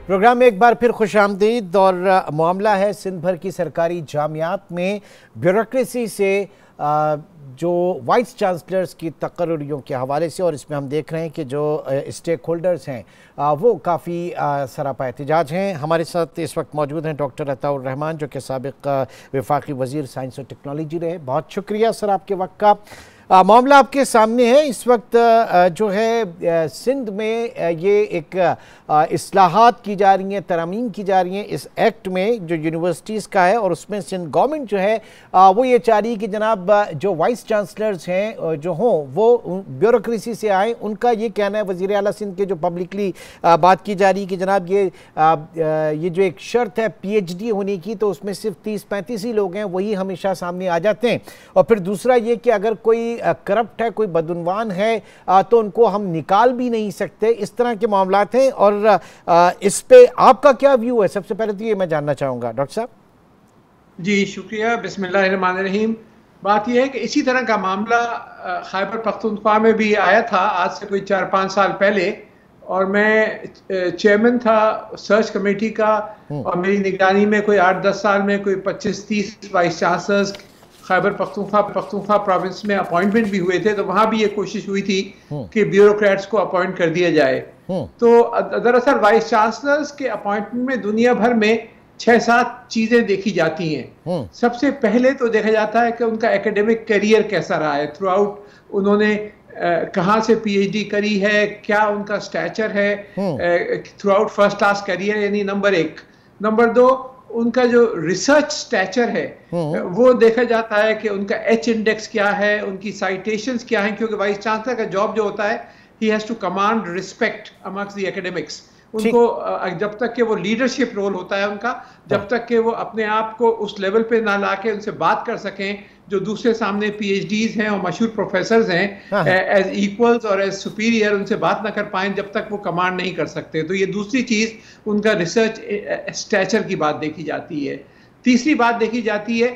Programme में एक बार फिर खुशामदीद। और मामला है सिंध भर की सरकारी जामियात में ब्यूरोक्रेसी से जो वाइस चांसलर्स की तकर्रियों के हवाले से। और इसमें हम देख रहे हैं कि जो स्टेक होल्डर्स हैं वो काफ़ी सरापा एहतजाज हैं। हमारे साथ इस वक्त मौजूद हैं डॉक्टर अताउर रहमान, जो कि साबिक वफाकी वज़ीर साइंस और टेक्नोलॉजी रहे। बहुत शुक्रिया सर आपके वक्त का। मामला आपके सामने है इस वक्त जो है सिंध में ये एक इस्लाहात की जा रही हैं, तरमीम की जा रही हैं इस एक्ट में जो यूनिवर्सिटीज़ का है। और उसमें सिंध गवर्नमेंट जो है वो ये चाह रही है कि जनाब जो वाइस चांसलर्स हैं जो हों वो ब्यूरोक्रेसी से आएँ। उनका ये कहना है, वज़ीर आला सिंध के जो पब्लिकली बात की जा रही है कि जनाब ये जो एक शर्त है PhD होने की, तो उसमें सिर्फ 30-35 ही लोग हैं, वही हमेशा सामने आ जाते हैं। और फिर दूसरा ये कि अगर कोई करप्ट है, कोई बदउनवान है, तो उनको हम निकाल भी नहीं सकते। इस तरह के मामलात हैं। और इस पे आपका क्या व्यू है? सबसे पहले तो ये मैं जानना चाहूँगा डॉक्टर साहब। जी शुक्रिया। बिस्मिल्लाहिर्रहमानिर्रहीम। बात यह है कि इसी तरह का मामला खैबर पख्तूनख्वा में भी आया था आज से कोई 4-5 साल पहले, और मैं चेयरमैन था सर्च कमेटी का, और मेरी निगरानी में कोई 8-10 साल में कोई 25-30 vice chancellors Khyber Pakhtunkhwa province में अपॉइंटमेंट भी हुए थे। तो वहाँ भी ये कोशिश हुई थी कि ब्यूरोक्रेट्स को अपॉइंट कर दिया जाए। तो दरअसल वाइस चांसलर्स के अपॉइंटमेंट में दुनिया भर में 6-7 चीज़ें देखी जाती हैं। सबसे पहले तो देखा जाता है कि उनका एकेडमिक करियर कैसा रहा है थ्रू आउट, उन्होंने कहाँ से PhD करी है, क्या उनका स्टैचर है through out first class career, यानी नंबर 1। नंबर 2, उनका जो रिसर्च स्टैचर है वो देखा जाता है कि उनका H इंडेक्स क्या है, उनकी साइटेशंस क्या हैं, क्योंकि वाइस चांसलर का जॉब जो होता है he has to command respect amongst the academics. उनको जब तक कि वो लीडरशिप रोल होता है उनका, जब तक कि वो अपने आप को उस लेवल पे ना लाके उनसे बात कर सकें जो दूसरे सामने PhDs हैं और मशहूर प्रोफेसर्स हैं, एज इक्वल्स और एज सुपीरियर उनसे बात ना कर पाएं, जब तक वो कमांड नहीं कर सकते। तो ये दूसरी चीज़, उनका रिसर्च स्टैचर की बात देखी जाती है। तीसरी बात देखी जाती है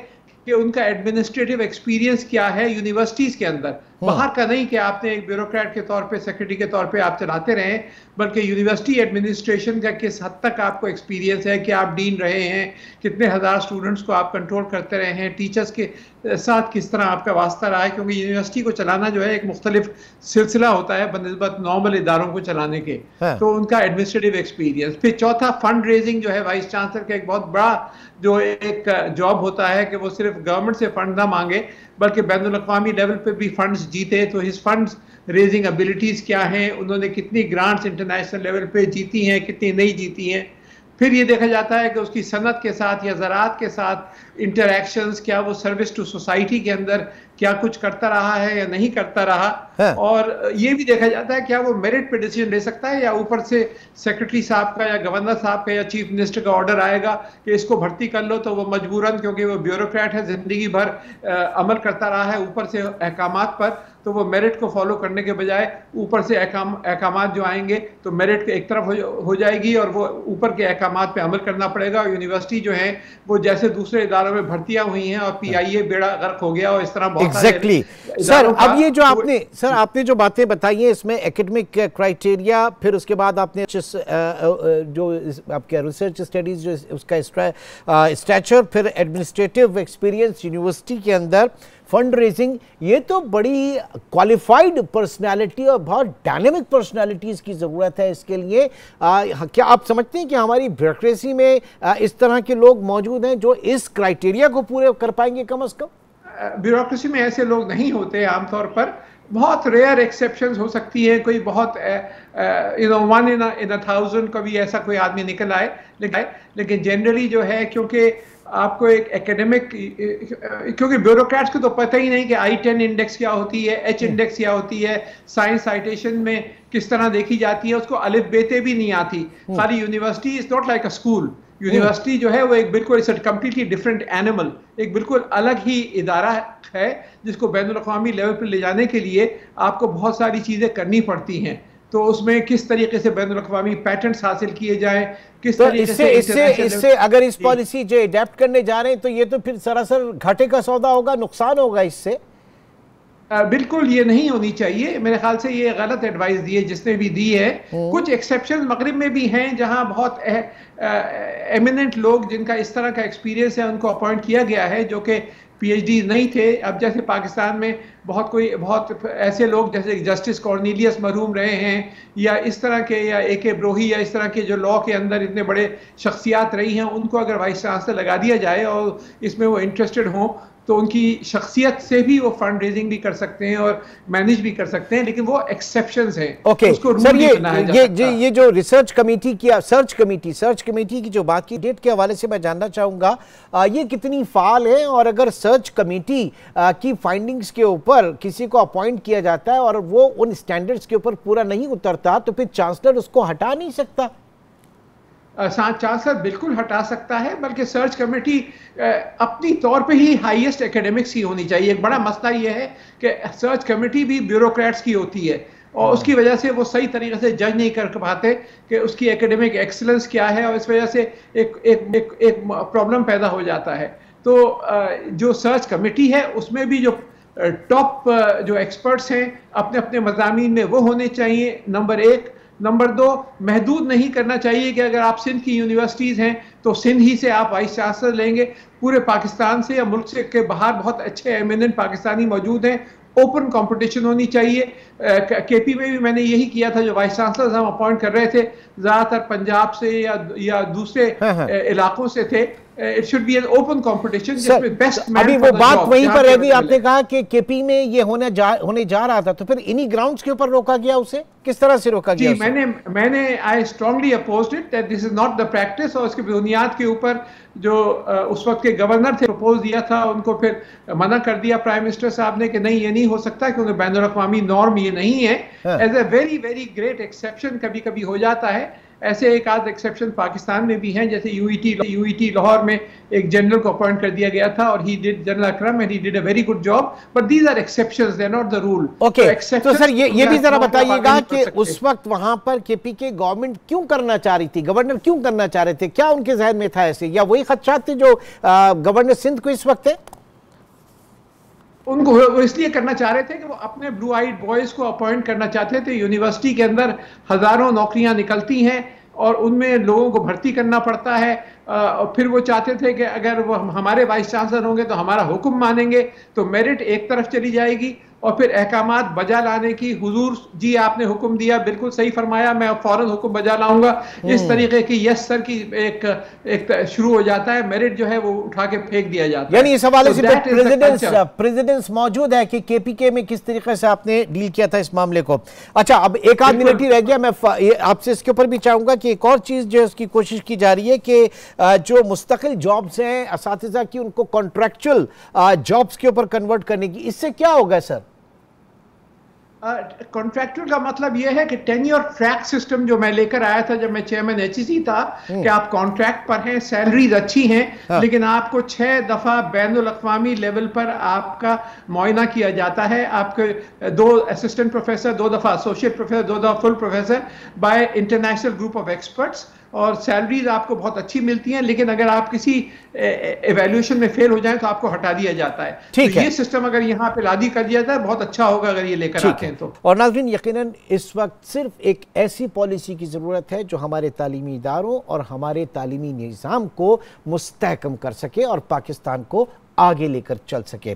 कि उनका एडमिनिस्ट्रेटिव एक्सपीरियंस क्या है यूनिवर्सिटीज़ के अंदर। बाहर का नहीं कि आपने एक ब्यूरोक्रेट के तौर पे, सेक्रेटरी के तौर पे आप चलाते रहें, बल्कि यूनिवर्सिटी एडमिनिस्ट्रेशन का किस हद तक आपको एक्सपीरियंस है, कि आप डीन रहे हैं, कितने हज़ार स्टूडेंट्स को आप कंट्रोल करते रहे हैं, टीचर्स के साथ किस तरह आपका वास्ता रहा है, क्योंकि यूनिवर्सिटी को चलाना जो है एक मुख्तलिफ सिलसिला होता है बनस्बत नॉर्मल इदारों को चलाने के। तो उनका एडमिनिस्ट्रेटिव एक्सपीरियंस। फिर चौथा, फंड रेजिंग जो है वाइस चांसलर का एक बहुत बड़ा जो एक जॉब होता है कि वो सिर्फ गवर्नमेंट से फंड ना मांगे बल्कि बैनुल अक़वामी लेवल पे भी फंड्स जीते। तो हिज फंड्स रेजिंग एबिलिटीज़ क्या हैं, उन्होंने कितनी ग्रांट्स इंटरनेशनल लेवल पे जीती हैं, कितनी नहीं जीती हैं। फिर ये देखा जाता है कि उसकी सनत के साथ या ज़राअत के साथ इंटरैक्शंस, क्या वो सर्विस टू सोसाइटी के अंदर क्या कुछ करता रहा है या नहीं करता रहा। और ये भी देखा जाता है क्या वो मेरिट पे डिसीजन ले सकता है, या ऊपर से सेक्रेटरी साहब का या गवर्नर साहब का या चीफ मिनिस्टर का ऑर्डर आएगा कि इसको भर्ती कर लो, तो वो मजबूरन, क्योंकि वो ब्यूरोक्रेट है, जिंदगी भर अमल करता रहा है ऊपर से अहकामात पर, तो वो मेरिट को फॉलो करने के बजाय ऊपर से अहकामात जो आएंगे तो मेरिट एक तरफ हो जाएगी और वो ऊपर के अहकामात पे अमल करना पड़ेगा। और यूनिवर्सिटी जो है वो जैसे दूसरे इदारों में भर्तियां हुई हैं और PIA बेड़ा गर्क हो गया और इस तरह एग्जैक्टली सर। अब ये जो आपने जो बातें बताई हैं इसमें एकेडमिक क्राइटेरिया, फिर उसके बाद आपने जो आपके रिसर्च स्टडीज जो उसका स्टैचर, फिर एडमिनिस्ट्रेटिव एक्सपीरियंस यूनिवर्सिटी के अंदर, फंड रेजिंग, ये तो बड़ी क्वालिफाइड पर्सनालिटी और बहुत डायनेमिक पर्सनालिटीज़ की ज़रूरत है इसके लिए। क्या आप समझते हैं कि हमारी ब्यूरोक्रेसी में इस तरह के लोग मौजूद हैं जो इस क्राइटेरिया को पूरे कर पाएंगे? कम अज़ कम ब्यूरोक्रेसी में ऐसे लोग नहीं होते आमतौर पर, बहुत रेयर एक्सेप्शंस हो सकती है, कोई बहुत 1 in a 1000 कभी ऐसा कोई आदमी निकल आए, लेकिन जनरली जो है, क्योंकि आपको एक एकेडमिक, क्योंकि ब्यूरोक्रेट्स को तो पता ही नहीं कि I10 इंडेक्स क्या होती है, H इंडेक्स क्या होती है, साइंस साइटेशन में किस तरह देखी जाती है, उसको अलिफ बेते भी नहीं आती। सारी university is not like a school. University जो है वो एक बिल्कुल कंप्लीटली डिफरेंट एनिमल, एक बिल्कुल अलग ही इदारा है जिसको बैनुल अक़वामी लेवल पर ले जाने के लिए आपको बहुत सारी चीज़ें करनी पड़ती हैं। तो उसमें किस तरीके से बैनुल अक़वामी पैटेंट्स हासिल किए जाएं, किस तरीके से इससे अगर इस पॉलिसी जो अडेप्ट करने जा रहे हैं तो ये तो फिर सरासर घाटे का सौदा होगा, नुकसान होगा इससे। बिल्कुल ये नहीं होनी चाहिए। मेरे ख्याल से ये गलत एडवाइस दी है जिसने भी दी है। कुछ एक्सेप्शन मगरिब में भी हैं जहां बहुत एमिनेंट लोग जिनका इस तरह का एक्सपीरियंस है उनको अपॉइंट किया गया है, जो कि पीएचडी नहीं थे। अब जैसे पाकिस्तान में बहुत ऐसे लोग जैसे जस्टिस कॉर्नेलियस मरहूम रहे हैं, या इस तरह के, या AK ब्रोही, या इस तरह के जो लॉ के अंदर इतने बड़े शख्सियात रही हैं, उनको अगर वाइस चांसलर लगा दिया जाए और इसमें वो इंटरेस्टेड हों तो उनकी शख्सियत से भी वो फंड रेजिंग भी कर सकते हैं और मैनेज भी कर सकते हैं, लेकिन वो एक्सेप्शंस हैं। ओके सर, ये जो रिसर्च कमेटी की सर्च कमेटी की जो बात की डेट के हवाले से मैं जानना चाहूंगा, ये कितनी फाल है, और अगर सर्च कमेटी की फाइंडिंग्स के ऊपर किसी को अपॉइंट किया जाता है और वो उन स्टैंडर्ड्स के ऊपर पूरा नहीं उतरता तो फिर चांसलर उसको हटा नहीं सकता? चांसलर बिल्कुल हटा सकता है, बल्कि सर्च कमेटी अपनी तौर पे ही हाईएस्ट एकेडमिक्स की होनी चाहिए। एक बड़ा मसला ये है कि सर्च कमेटी भी ब्यूरोक्रेट्स की होती है और उसकी वजह से वो सही तरीके से जज नहीं कर पाते कि उसकी एकेडमिक एक्सीलेंस क्या है, और इस वजह से एक प्रॉब्लम पैदा हो जाता है। तो जो सर्च कमेटी है उसमें भी जो टॉप जो एक्सपर्ट्स हैं अपने अपने मज़ामीन में वो होने चाहिए, नंबर 1। नंबर 2, महदूद नहीं करना चाहिए कि अगर आप सिंध की यूनिवर्सिटीज़ हैं तो सिंध ही से आप वाइस चांसलर लेंगे। पूरे पाकिस्तान से या मुल्क से के बाहर बहुत अच्छे एमिनेंट पाकिस्तानी मौजूद हैं। ओपन कंपटीशन होनी चाहिए। केपी में भी मैंने यही किया था, जो वाइस चांसलर हम अपॉइंट कर रहे थे ज़्यादातर पंजाब से या दूसरे इलाकों से थे। It should be an open competition जिसमें बेस्ट मैन। अभी वो बात वहीं पर रह गई, आपने कहा कि केपी में ये होने जा रहा था, तो फिर इन्हीं ग्राउंड्स के ऊपर रोका गया उसे? किस तरह से रोका गया? जी, मैंने I strongly opposed it that this is not the practice, और उसकी बुनियाद के ऊपर जो उस वक्त के गवर्नर थे प्रपोज दिया था, उनको फिर मना कर दिया प्राइम मिनिस्टर साहब ने कि नहीं, ये नहीं हो सकता क्योंकि बैनुल अक़वामी नॉर्म ये नहीं है। As a very very great exception कभी कभी हो जाता है। ऐसे एक आध एक्सेप्शन पाकिस्तान में भी हैं, जैसे यूईटी लाहौर में एक जनरल को अपॉइंट कर दिया गया था और general Akram, and he did a very good job, but these are exceptions, they are not the rule. Okay, तो सर ये भी जरा बताइएगा कि उस वक्त वहां पर केपी के गवर्नमेंट क्यों करना चाह रही थी, गवर्नर क्यों करना चाह रहे थे? क्या उनके जहन में था ऐसे, या वही खदशात थे जो गवर्नर सिंध को इस वक्त है? उनको वो इसलिए करना चाह रहे थे कि वो अपने ब्लू आइड बॉयज को अपॉइंट करना चाहते थे। यूनिवर्सिटी के अंदर हजारों नौकरियां निकलती हैं और उनमें लोगों को भर्ती करना पड़ता है, और फिर वो चाहते थे कि अगर वो हमारे वाइस चांसलर होंगे तो हमारा हुक्म मानेंगे, तो मेरिट एक तरफ चली जाएगी और फिर अहकामात बजा लाने की, हुजूर जी आपने हुक्म दिया, बिल्कुल सही फरमाया, मैं फौरन हुक्म बजा लाऊंगा, इस तरीके की यस सर की एक शुरू हो जाता है। मेरिट जो है वो उठा के फेंक दिया जाता है। यानी इस हवाले से प्रेसिडेंस मौजूद है कि केपीके में किस तरीके से आपने डील किया था इस मामले को। अच्छा, अब एक आध मिनट ही रह गया, मैं आपसे इसके ऊपर भी चाहूंगा कि एक और चीज जो है उसकी कोशिश की जा रही है कि जो मुस्तकिल जॉब्स हैं असातिज़ा की, उनको कॉन्ट्रैक्चुअल जॉब्स के ऊपर कन्वर्ट करने की, इससे क्या होगा सर? कॉन्ट्रैक्चुअल का मतलब यह है कि टेन्योर ट्रैक सिस्टम जो मैं लेकर आया था जब मैं चेयरमैन HEC था, कि आप कॉन्ट्रैक्ट पर हैं, सैलरीज अच्छी हैं, लेकिन आपको 6 दफा बैनुल अक़वामी लेवल पर आपका मुआयना किया जाता है। आपके 2 असिस्टेंट प्रोफेसर, 2 दफा एसोसिएट प्रोफेसर, 2 दफा full professor bye international group of experts, और सैलरीज आपको बहुत अच्छी मिलती हैं, लेकिन अगर आप किसी एवेल्यूएशन में फेल हो जाएं तो आपको हटा दिया जाता है। तो ये सिस्टम अगर यहाँ पे लागू कर दिया जाए बहुत अच्छा होगा अगर ये लेकर आते हैं तो। और नाज़रीन, यकीनन इस वक्त सिर्फ एक ऐसी पॉलिसी की ज़रूरत है जो हमारे तालीमी इदारों और हमारे तालीमी निज़ाम को मुस्तहकम कर सके और पाकिस्तान को आगे लेकर चल सके।